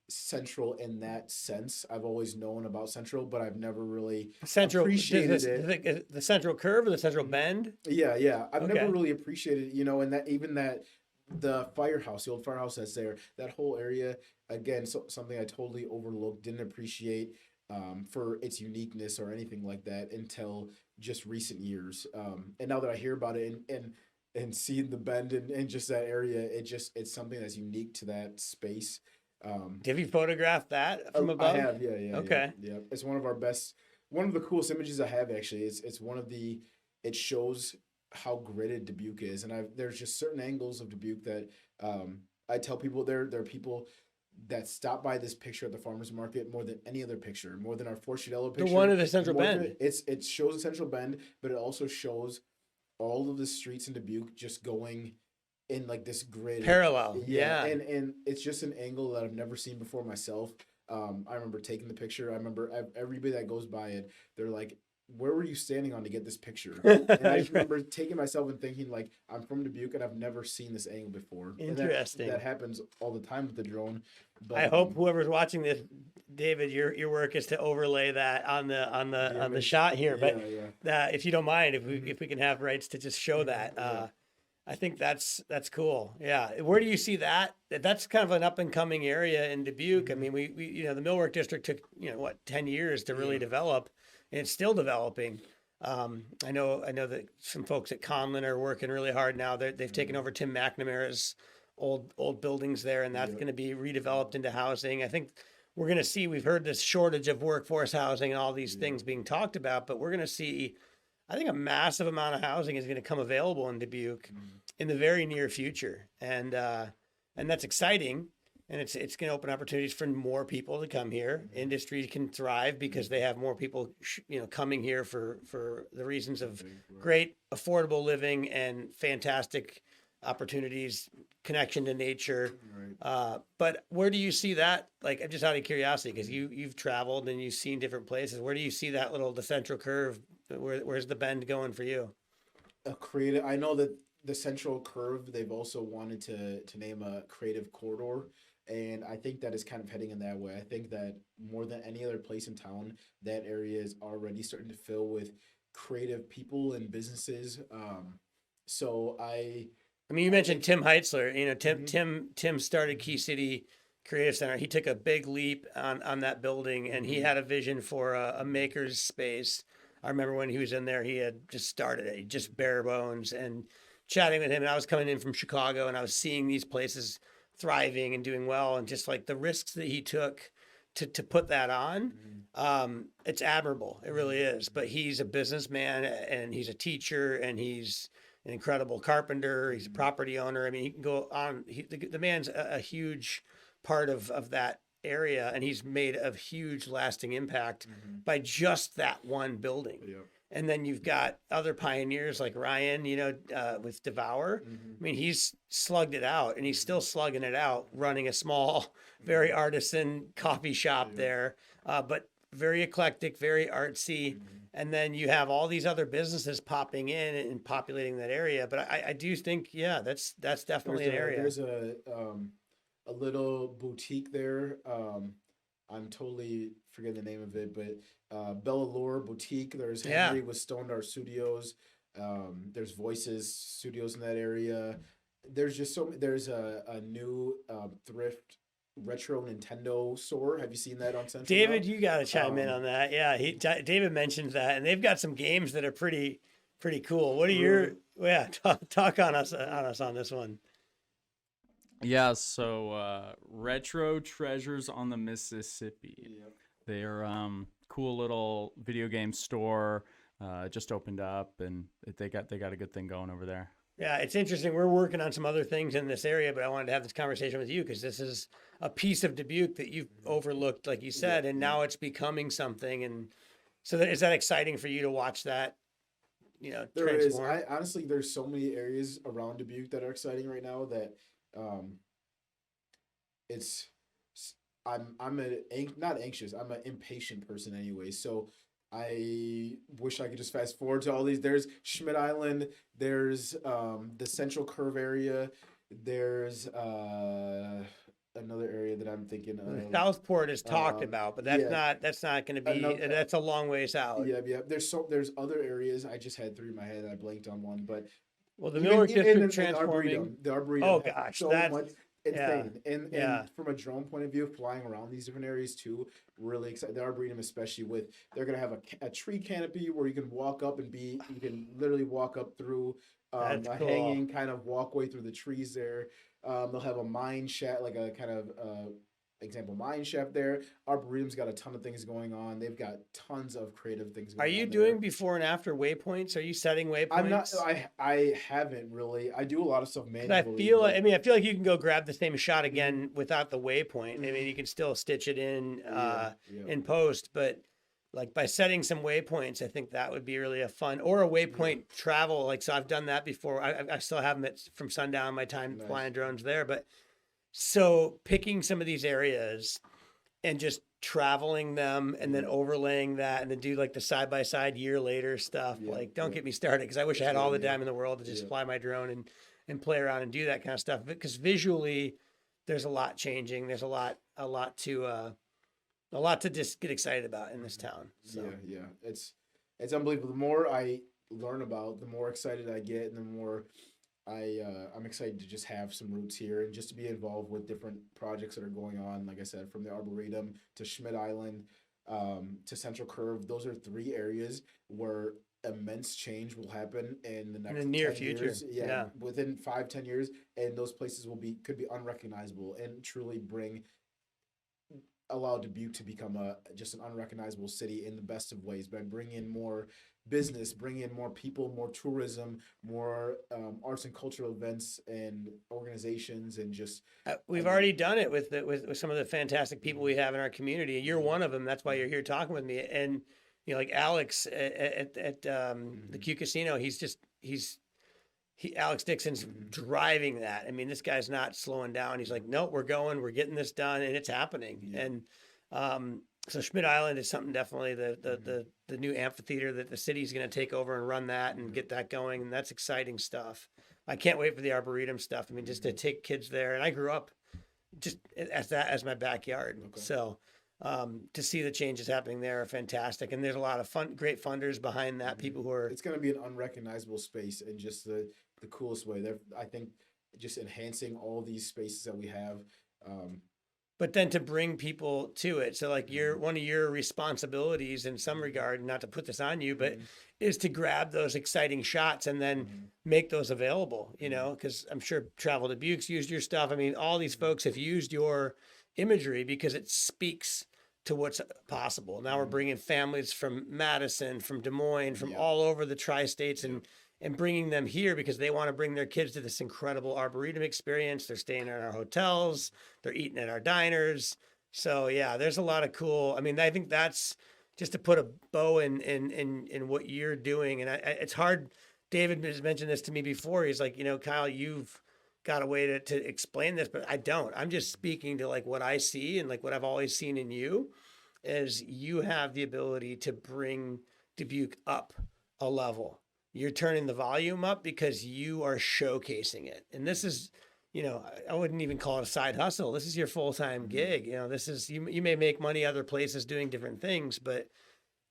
Central in that sense. I've always known about Central, but I've never really Central appreciated it. the central curve or the central bend? Yeah, yeah. I've Okay. never really appreciated, and that even that the firehouse, the old firehouse that's there, that whole area, again, something I totally overlooked, didn't appreciate for its uniqueness or anything like that until just recent years. And now that I hear about it and seeing the bend and just that area, it's something that's unique to that space. Have you photographed that from above? I have, yeah. Okay. Yeah. It's one of the coolest images I have actually. It shows how gridded Dubuque is, and there's just certain angles of Dubuque that I tell people there are people that stop by this picture at the farmers market more than any other picture, more than our Fort Chidello picture. The one of the Central more Bend. It shows the Central Bend, but it also shows all of the streets in Dubuque just going in like this grid Parallel. Yeah. And it's just an angle that I've never seen before myself. I remember taking the picture. I remember everybody that goes by it, they're like, where were you standing on to get this picture? And I just remember taking myself and thinking, like, I'm from Dubuque and I've never seen this angle before. Interesting. And that happens all the time with the drone. But I hope whoever's watching this, David, your work is to overlay that on the shot here. But if you don't mind, if we can have rights to just show that, I think that's cool. Yeah. Where do you see that? That's kind of an up and coming area in Dubuque. I mean, we the Millwork District took 10 years to really develop, and it's still developing. I know that some folks at Conlin are working really hard now. They've taken over Tim McNamara's old buildings there, and that's going to be redeveloped into housing. I think we're going to see. We've heard this shortage of workforce housing and all these things being talked about, but we're going to see, I think, a massive amount of housing is going to come available in Dubuque in the very near future, and that's exciting. And it's going to open opportunities for more people to come here. Industry can thrive because they have more people, coming here for the reasons of great affordable living and fantastic opportunities, connection to nature. Right. But where do you see that? Like, I'm just out of curiosity, because you've traveled and you've seen different places. Where do you see that the central curve? Where's the bend going for you? I know that the central curve, they've also wanted to name a creative corridor. And I think that is kind of heading in that way. I think that more than any other place in town, that area is already starting to fill with creative people and businesses. I mean, you mentioned Tim Heitzler. Tim started Key City Creative Center. He took a big leap on that building, and he had a vision for a maker's space. I remember when he was in there, he had just started it, just bare bones, and chatting with him. And I was coming in from Chicago, and I was seeing these places thriving and doing well, and just like the risks that he took to put that on, it's admirable. It really is. But he's a businessman, and he's a teacher, and he's an incredible carpenter. He's a property owner. I mean, he can go on. The man's a huge part of that area, and he's made a huge lasting impact by just that one building. Yep. And then you've got other pioneers like Ryan, with Devour. I mean, he's slugged it out, and he's still slugging it out, running a small, very artisan coffee shop there, but very eclectic, very artsy. And then you have all these other businesses popping in and populating that area. But I do think, that's definitely an area. There's a little boutique there. I'm totally forgetting the name of it, but Bella Lore Boutique. There's Henry with Stone Art Studios. There's Voices Studios in that area. There's just there's a new thrift retro Nintendo store. Have you seen that on Central? David, you got to chime in on that. Yeah, David mentioned that, and they've got some games that are pretty cool. What are your talk on us on this one? Yeah, so Retro Treasures on the Mississippi. Yep. They're cool little video game store. Just opened up, and they got a good thing going over there. Yeah, it's interesting. We're working on some other things in this area, but I wanted to have this conversation with you because this is a piece of Dubuque that you've overlooked, like you said, and now it's becoming something. And so is that exciting for you to watch that, There is. transform? I honestly, there's so many areas around Dubuque that are exciting right now that um, it's. Not anxious. I'm an impatient person anyway. So I wish I could just fast forward to all these. There's Schmidt Island. There's the Central Curve area. There's another area that I'm thinking of. Southport is talked Um, about, but yeah, that's not going to be. another, That's a long ways out. yeah. There's other areas. I just had three in my head. And I blanked on one, but Well, the even Newark even District in transforming. the Arboretum Oh has gosh, so that's much yeah, insane. And yeah. from a drone point of view, flying around these different areas too, really excited. The Arboretum, especially with they're gonna have a tree canopy where you can walk up and you can literally walk up through That's a cool. hanging kind of walkway through the trees there. They'll have a mine shaft, like a kind of example mine shaft there. Arboretum's got a ton of things going on. They've got tons of creative things Are going you on doing there. before and after waypoints? Are you setting waypoints? I'm not. I haven't really. I do a lot of stuff 'Cause manually. I feel like you can go grab the same shot again without the waypoint. I mean, you can still stitch it in in post, but like by setting some waypoints, I think that would be really a fun or a waypoint travel. Like, so I've done that before. I still have them from sundown, my time Nice. flying drones there, but so picking some of these areas and just traveling them and then overlaying that and then do like the side by side year later stuff. Yeah, Like, don't yeah. get me started because I wish I had all the Yeah. time in the world to just Yeah. fly my drone and play around and do that kind of stuff. Because visually, there's a lot changing. There's a lot to just get excited about in this town. So Yeah. It's unbelievable. The more I learn about, the more excited I get, and the more I'm excited to just have some roots here and just to be involved with different projects that are going on. Like I said, from the Arboretum to Schmidt Island, to Central Curve. Those are three areas where immense change will happen in the in next the near 10 future, years. yeah. Within 5-10 years, and those places could be unrecognizable and truly allow Dubuque to become just an unrecognizable city in the best of ways by bringing in more business, bringing in more people, more tourism, more arts and cultural events and organizations, and just We've I mean- already done it with some of the fantastic people we have in our community. You're one of them. That's why you're here talking with me. And like Alex at the Q Casino, Alex Dixon's driving that. I mean, this guy's not slowing down. He's like, no, we're getting this done, and it's happening. Yeah. And so Schmidt Island is something definitely the new amphitheater that the city's going to take over and run that and get that going, and that's exciting stuff. I can't wait for the Arboretum stuff. I mean, just to take kids there, and I grew up just as my backyard. Okay. So to see the changes happening there are fantastic, and there's a lot of great funders behind that. People who are it's going to be an unrecognizable space in just the coolest way. I think just enhancing all these spaces that we have. But then to bring people to it. So like one of your responsibilities in some regard, not to put this on you, but is to grab those exciting shots and then make those available, because I'm sure Travel Dubuque's used your stuff. I mean, all these folks have used your imagery because it speaks to what's possible. Now we're bringing families from Madison, from Des Moines, from all over the tri-states and bringing them here because they want to bring their kids to this incredible Arboretum experience. They're staying in our hotels. They're eating at our diners. So yeah, there's a lot of cool. I mean, I think that's just to put a bow in what you're doing. And it's hard. David has mentioned this to me before. He's like, Kyle, you've got a way to explain this, but I don't. I'm just speaking to like what I see and like what I've always seen in you is you have the ability to bring Dubuque up a level. You're turning the volume up because you are showcasing it. And this is, I wouldn't even call it a side hustle. This is your full-time gig. This is, you may make money other places doing different things, but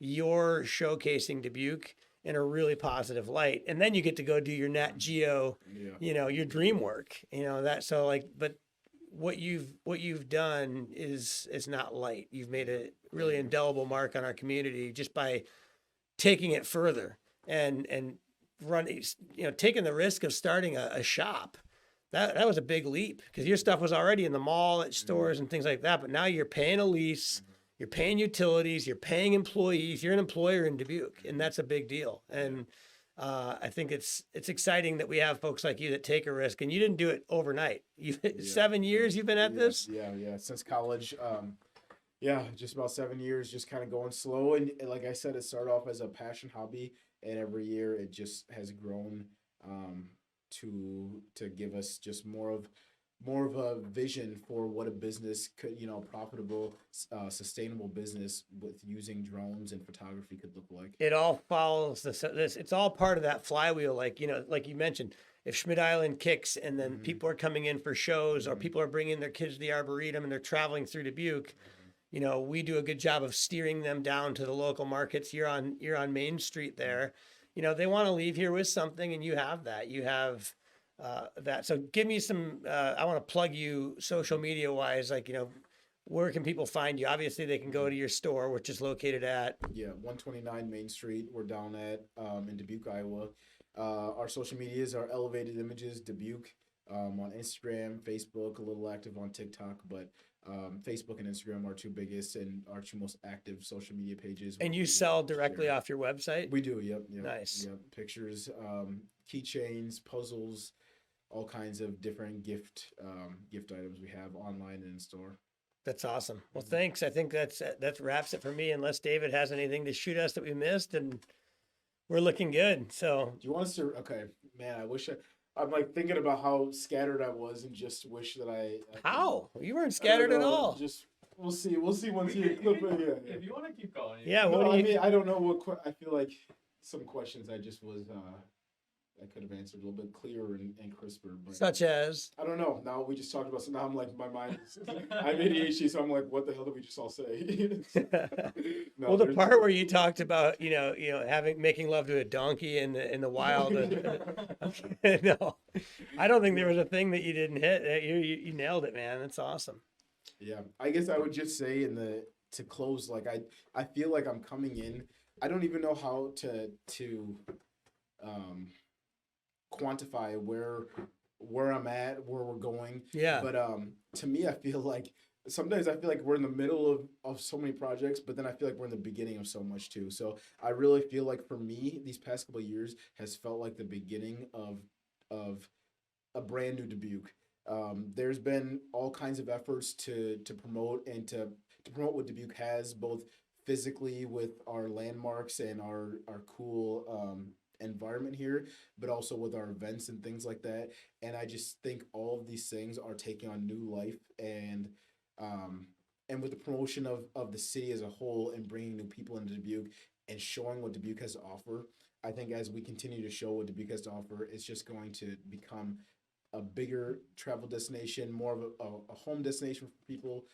you're showcasing Dubuque in a really positive light. And then you get to go do your Nat Geo, your dream work, but what you've done is not light. You've made a really indelible mark on our community just by taking it further. And running, taking the risk of starting a shop, that was a big leap because your stuff was already in the mall at stores and things like that. But now you're paying a lease, you're paying utilities, you're paying employees, you're an employer in Dubuque, and that's a big deal. And I think it's exciting that we have folks like you that take a risk, and you didn't do it overnight. You 7 years you've been at this. Yeah. Since college, yeah, just about 7 years, just kind of going slow. And like I said, it started off as a passion hobby, and every year it just has grown to give us just more of a vision for what a business could, profitable, sustainable business with using drones and photography could look like. It all follows this. It's all part of that flywheel. Like, like you mentioned, if Schmidt Island kicks and then people are coming in for shows or people are bringing their kids to the Arboretum and they're traveling through Dubuque, we do a good job of steering them down to the local markets. You're on Main Street there. They want to leave here with something, and you have that. You have that. So give me some, I want to plug you social media wise, like, where can people find you? Obviously they can go to your store, which is located at 129 Main Street. We're down at in Dubuque, Iowa. Our social medias are Elevated Images Dubuque on Instagram, Facebook, a little active on TikTok, but Facebook and Instagram are our two biggest and our two most active social media pages. And you sell directly off your website? We do, yep. Nice. Yep. Pictures, keychains, puzzles, all kinds of different gift items we have online and in store. That's awesome. Well, thanks. I think that wraps it for me, unless David has anything to shoot us that we missed, and we're looking good. So do you want us to, okay, man, I'm like thinking about how scattered I was and just wish that how? You weren't scattered at all. Just, we'll see once you clip it. If you want to keep going. Yeah. I don't know I feel like some questions I just was, I could have answered a little bit clearer and crisper. But such as? I don't know. Now we just talked about, so now I'm like, my mind is, I have ADHD, so I'm like, what the hell did we just all say? Well, the part where you talked about, making love to a donkey in the wild. No, I don't think there was a thing that you didn't hit. You nailed it, man. That's awesome. Yeah. I guess I would just say to close, like, I feel like I'm coming in. I don't even know how to quantify where I'm at, where we're going. Yeah. But to me, I feel like sometimes we're in the middle of so many projects, but then I feel like we're in the beginning of so much too. So I really feel like for me, these past couple of years has felt like the beginning of a brand new Dubuque. There's been all kinds of efforts to promote and to promote what Dubuque has, both physically with our landmarks and our cool environment here, but also with our events and things like that. And I just think all of these things are taking on new life, and with the promotion of the city as a whole and bringing new people into Dubuque and showing what Dubuque has to offer, I think as we continue to show what Dubuque has to offer, it's just going to become a bigger travel destination, more of a home destination for people.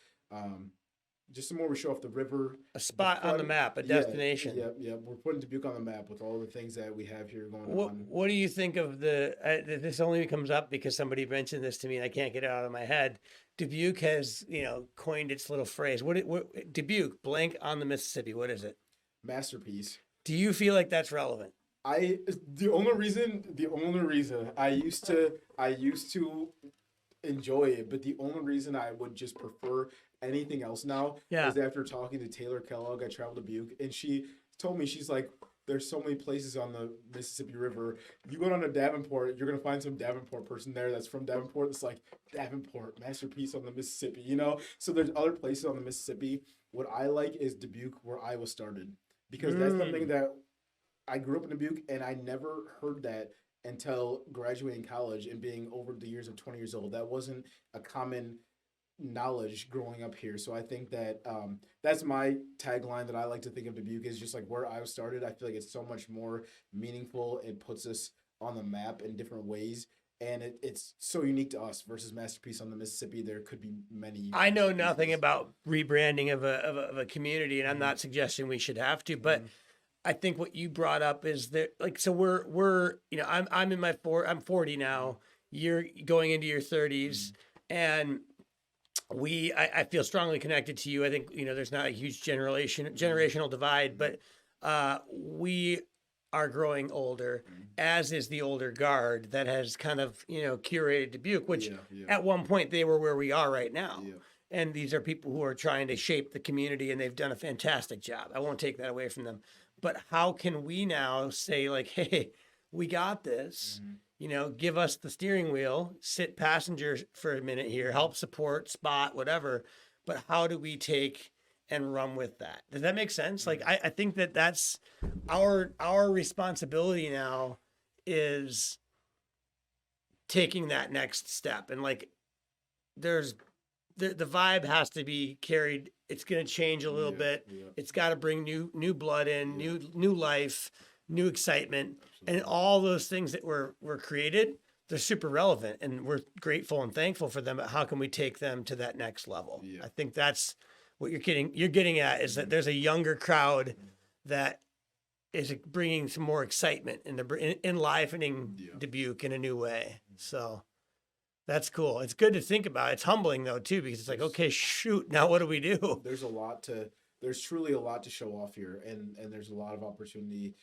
Just the more we show off the river, a spot on the map, a destination. Yeah. We're putting Dubuque on the map with all the things that we have here going on. What do you think of this only comes up because somebody mentioned this to me and I can't get it out of my head. Dubuque has, coined its little phrase. What Dubuque blank on the Mississippi? What is it? Masterpiece. Do you feel like that's relevant? The only reason I used to enjoy it, but the only reason I would just prefer anything else now is after talking to Taylor Kellogg. I traveled to Dubuque, and she told me, she's like, there's so many places on the Mississippi River. You go down to Davenport, you're gonna find some Davenport person there that's from Davenport. It's like, Davenport, masterpiece on the Mississippi, So there's other places on the Mississippi. What I like is Dubuque, where Iowa started, because that's something that I grew up in Dubuque, and I never heard that until graduating college and being over the years of 20 years old. That wasn't a common knowledge growing up here. So I think that that's my tagline that I like to think of Dubuque, is just like where I started. I feel like it's so much more meaningful. It puts us on the map in different ways. And it's so unique to us versus Masterpiece on the Mississippi. There could be many. I know nothing about rebranding of a community, and I'm not suggesting we should have to, but I think what you brought up is that, like, so we're I'm in my I'm 40 now. You're going into your 30s, and I feel strongly connected to you. I think there's not a huge generational divide, but we are growing older, as is the older guard that has kind of curated Dubuque, which at one point they were where we are right now. Yeah. And these are people who are trying to shape the community, and they've done a fantastic job. I won't take that away from them. But how can we now say, like, hey, we got this. You know, give us the steering wheel, sit passenger for a minute here, help support, spot, whatever. But how do we take and run with that? Does that make sense? Like, I think that that's our responsibility now, is taking that next step. And like, there's the vibe has to be carried. It's going to change a little bit. It's got to bring new blood in, new life, new excitement. And all those things that were created, they're super relevant, and we're grateful and thankful for them. But how can we take them to that next level? I think that's what you're getting at, is that there's a younger crowd that is bringing some more excitement and enlivening Dubuque in a new way. So that's cool. It's good to think about. It's humbling though too, because it's like, okay, shoot, now what do we do? There's truly a lot to show off here, and there's a lot of opportunity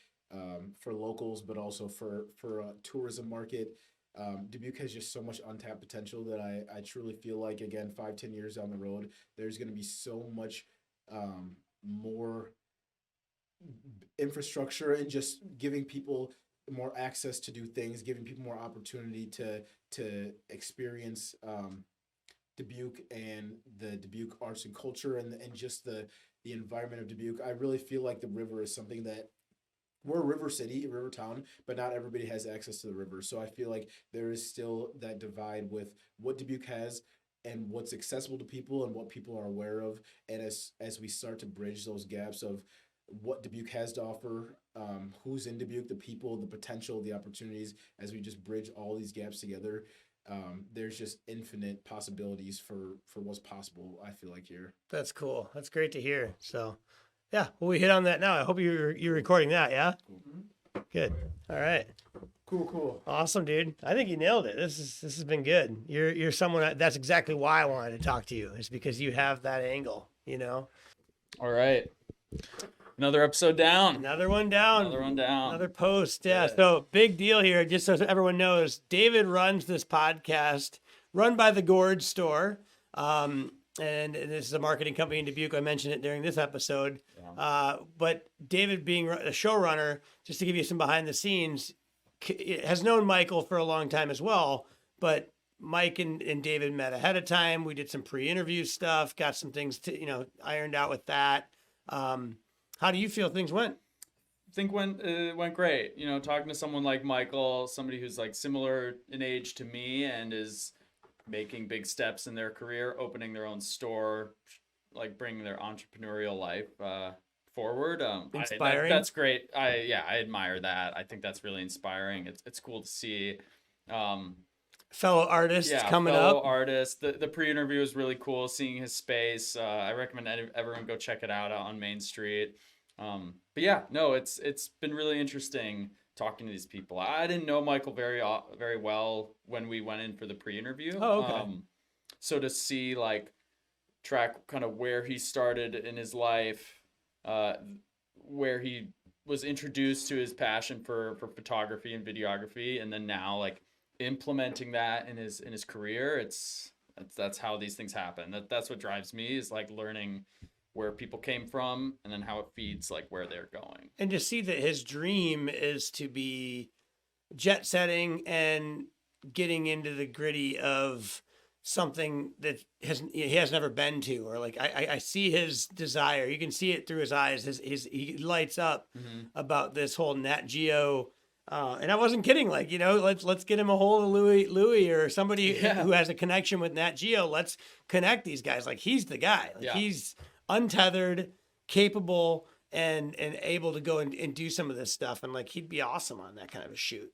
for locals, but also for a tourism market. Dubuque has just so much untapped potential that I truly feel like, again, 5-10 years down the road, there's going to be so much more infrastructure, and just giving people more access to do things, giving people more opportunity to experience Dubuque and the Dubuque arts and culture, and just the environment of Dubuque. I really feel like the river is something that, we're a river city, a river town, but not everybody has access to the river. So I feel like there is still that divide with what Dubuque has and what's accessible to people and what people are aware of. And as we start to bridge those gaps of what Dubuque has to offer, who's in Dubuque, the people, the potential, the opportunities, as we just bridge all these gaps together, there's just infinite possibilities for what's possible, I feel like, here. That's cool. That's great to hear. So yeah, well, we hit on that now. I hope you're recording that. Yeah. Cool. Good. All right. Cool. Awesome, dude. I think you nailed it. This has been good. You're someone that's exactly why I wanted to talk to you, is because you have that angle, you know? All right. Another episode down. Another one down. Another post. Yeah. So big deal here. Just so everyone knows, David runs this podcast run by the Gourd Store. And this is a marketing company in Dubuque. I mentioned it during this episode. But David, being a showrunner, just to give you some behind the scenes, has known Michael for a long time as well. But Mike and David met ahead of time. We did some pre-interview stuff, got some things ironed out with that. How do you feel things went? I think went great. You know, talking to someone like Michael, somebody who's like similar in age to me and is making big steps in their career, opening their own store, like bringing their entrepreneurial life forward. Inspiring. That's great. I admire that. I think that's really inspiring. It's cool to see. Fellow artists coming fellow up. Artists. The pre-interview was really cool. Seeing his space. I recommend everyone go check it out on Main Street. But yeah, no, it's been really interesting talking to these people. I didn't know Michael very well when we went in for the pre-interview. Oh, okay. So to see track kind of where he started in his life, where he was introduced to his passion for photography and videography, and then now implementing that in his career, that's how these things happen. That's what drives me, is learning where people came from and then how it feeds where they're going. And to see that his dream is to be jet setting and getting into the gritty of something that he has never been to, or I see his desire. You can see it through his eyes. He lights up about this whole Nat Geo. And I wasn't kidding. Let's get him a hold of Louis or somebody who has a connection with Nat Geo. Let's connect these guys. He's the guy. He's untethered, capable, and able to go and do some of this stuff. And he'd be awesome on that kind of a shoot.